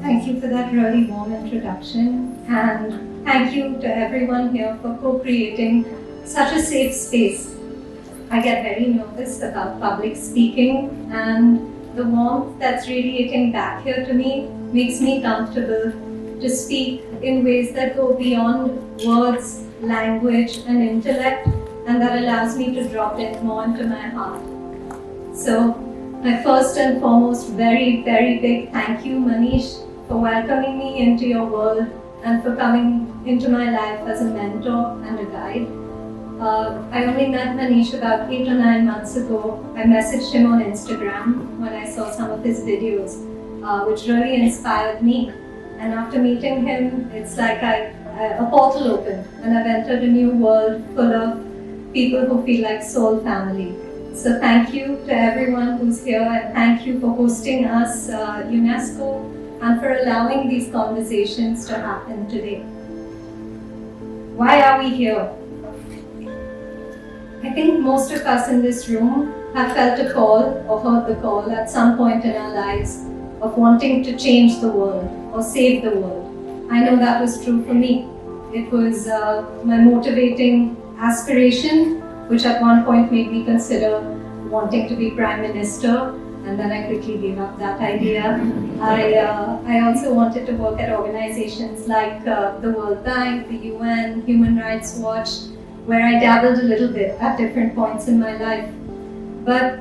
Thank you for that really warm introduction, and thank you to everyone here for co-creating such a safe space. I get very nervous about public speaking, and the warmth that's radiating back here to me makes me comfortable to speak in ways that go beyond words, language, and intellect, and that allows me to drop it more into my heart. So, my first and foremost very, very big thank you, Manish, for welcoming me into your world and for coming into my life as a mentor and a guide. I only met Manish about 8 or 9 months ago. I messaged him on Instagram when I saw some of his videos, which really inspired me. And after meeting him, it's like a portal opened and I've entered a new world full of people who feel like soul family. So thank you to everyone who's here, and thank you for hosting us, UNESCO, and for allowing these conversations to happen today. Why are we here? I think most of us in this room have felt a call or heard the call at some point in our lives of wanting to change the world or save the world. I know that was true for me. It was my motivating aspiration, which at one point made me consider wanting to be Prime Minister, and then I quickly gave up that idea. I also wanted to work at organizations like the World Bank, the UN, Human Rights Watch, where I dabbled a little bit at different points in my life. But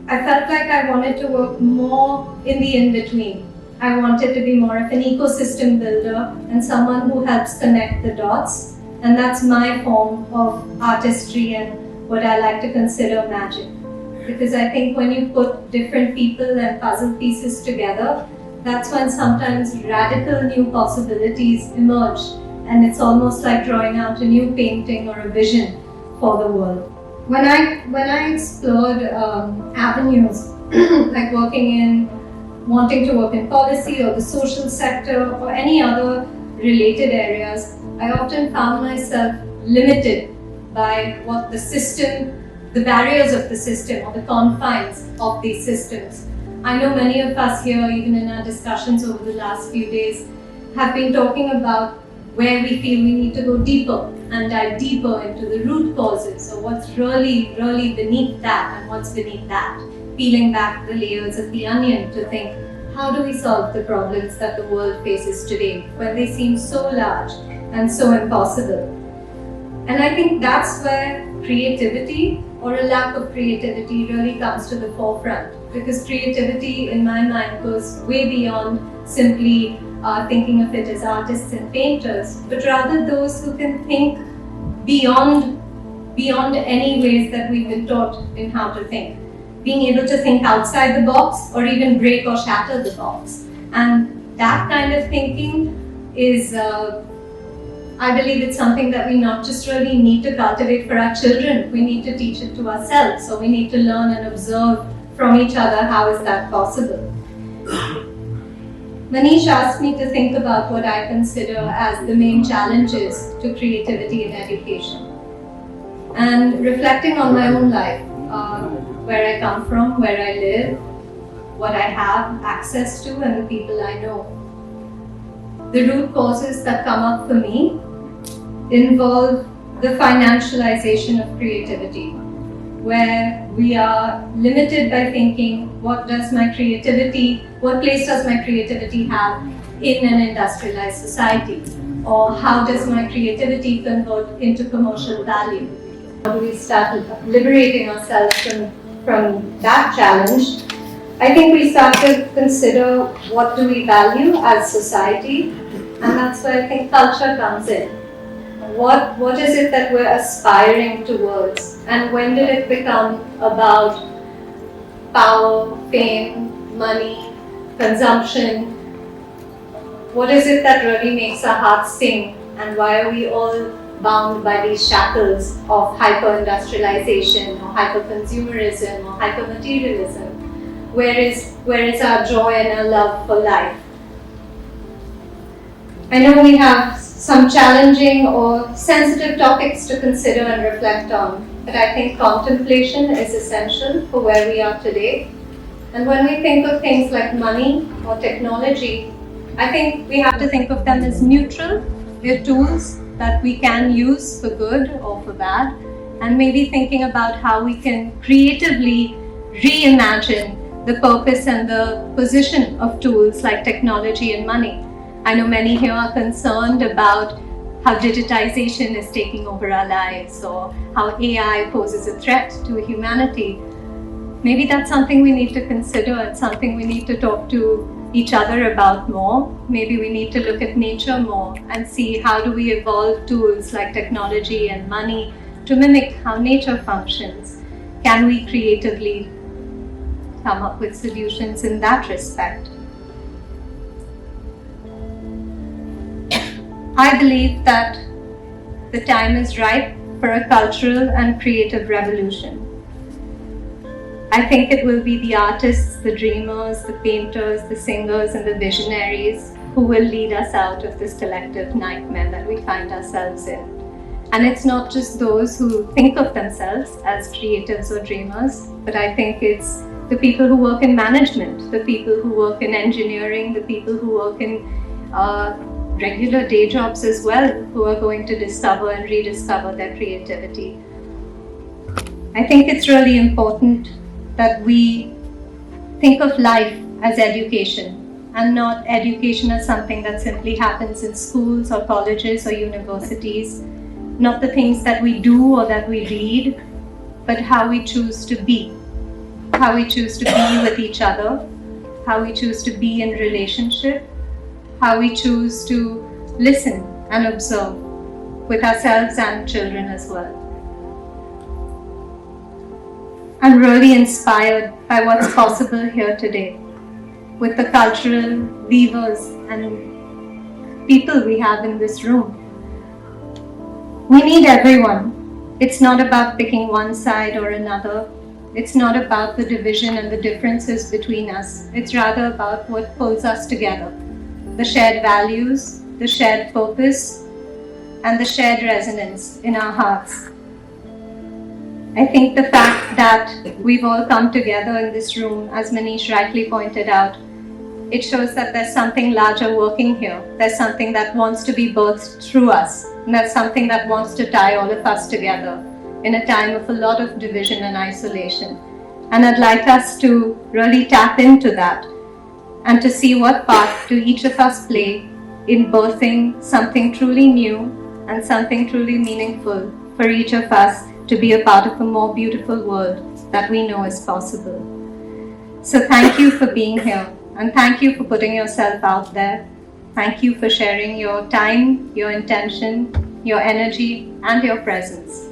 I felt like I wanted to work more in the in-between. I wanted to be more of an ecosystem builder and someone who helps connect the dots. And that's my form of artistry and what I like to consider magic. Because I think when you put different people and puzzle pieces together, that's when sometimes radical new possibilities emerge. And it's almost like drawing out a new painting or a vision for the world. When I explored avenues like wanting to work in policy or the social sector or any other related areas, I often found myself limited by what the system, the barriers of the system or the confines of these systems. I know many of us here, even in our discussions over the last few days, have been talking about where we feel we need to go deeper and dive deeper into the root causes or what's really, really beneath that and what's beneath that. Peeling back the layers of the onion to think, how do we solve the problems that the world faces today when they seem so large and so impossible? And I think that's where creativity or a lack of creativity really comes to the forefront, because creativity in my mind goes way beyond simply thinking of it as artists and painters, but rather those who can think beyond any ways that we've been taught in how to think. Being able to think outside the box or even break or shatter the box. And that kind of thinking is, I believe it's something that we not just really need to cultivate for our children, we need to teach it to ourselves. So we need to learn and observe from each other how is that possible. Manish asked me to think about what I consider as the main challenges to creativity in education. And reflecting on my own life, where I come from, where I live, what I have access to, and the people I know. The root causes that come up for me involve the financialization of creativity, where we are limited by thinking, what place does my creativity have in an industrialized society? Or how does my creativity convert into commercial value? How do we start liberating ourselves from that challenge? I think we start to consider what do we value as society, and that's where I think culture comes in. What is it that we're aspiring towards, and when did it become about power, fame, money, consumption? What is it that really makes our hearts sing, and why are we all bound by these shackles of hyper-industrialization or hyper-consumerism or hyper-materialism? Where is our joy and our love for life? I know we have some challenging or sensitive topics to consider and reflect on, but I think contemplation is essential for where we are today. And when we think of things like money or technology, I think we have to think of them as neutral. They're tools that we can use for good or for bad, and maybe thinking about how we can creatively reimagine the purpose and the position of tools like technology and money. I know many here are concerned about how digitization is taking over our lives or how AI poses a threat to humanity. Maybe that's something we need to consider and something we need to talk to each other about more. Maybe we need to look at nature more and see how do we evolve tools like technology and money to mimic how nature functions. Can we creatively come up with solutions in that respect? I believe that the time is ripe for a cultural and creative revolution. I think it will be the artists, the dreamers, the painters, the singers, and the visionaries who will lead us out of this collective nightmare that we find ourselves in. And it's not just those who think of themselves as creatives or dreamers, but I think it's the people who work in management, the people who work in engineering, the people who work in regular day jobs as well, who are going to discover and rediscover their creativity. I think it's really important that we think of life as education and not education as something that simply happens in schools or colleges or universities, not the things that we do or that we read, but how we choose to be, how we choose to be with each other, how we choose to be in relationship, how we choose to listen and observe with ourselves and children as well. I'm really inspired by what's possible here today with the cultural levers and people we have in this room. We need everyone. It's not about picking one side or another. It's not about the division and the differences between us. It's rather about what pulls us together. The shared values, the shared purpose, and the shared resonance in our hearts. I think the fact that we've all come together in this room, as Manish rightly pointed out, it shows that there's something larger working here. There's something that wants to be birthed through us, and there's something that wants to tie all of us together in a time of a lot of division and isolation. And I'd like us to really tap into that and to see what part do each of us play in birthing something truly new and something truly meaningful for each of us to be a part of a more beautiful world that we know is possible. So thank you for being here, and thank you for putting yourself out there. Thank you for sharing your time, your intention, your energy, and your presence.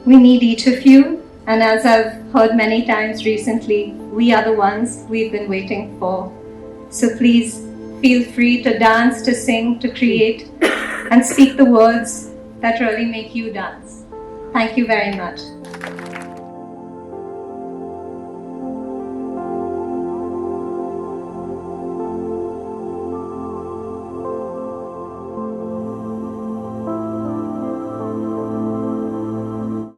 We need each of you, and as I've heard many times recently, we are the ones we've been waiting for. So please feel free to dance, to sing, to create, and speak the words that really make you dance. Thank you very much.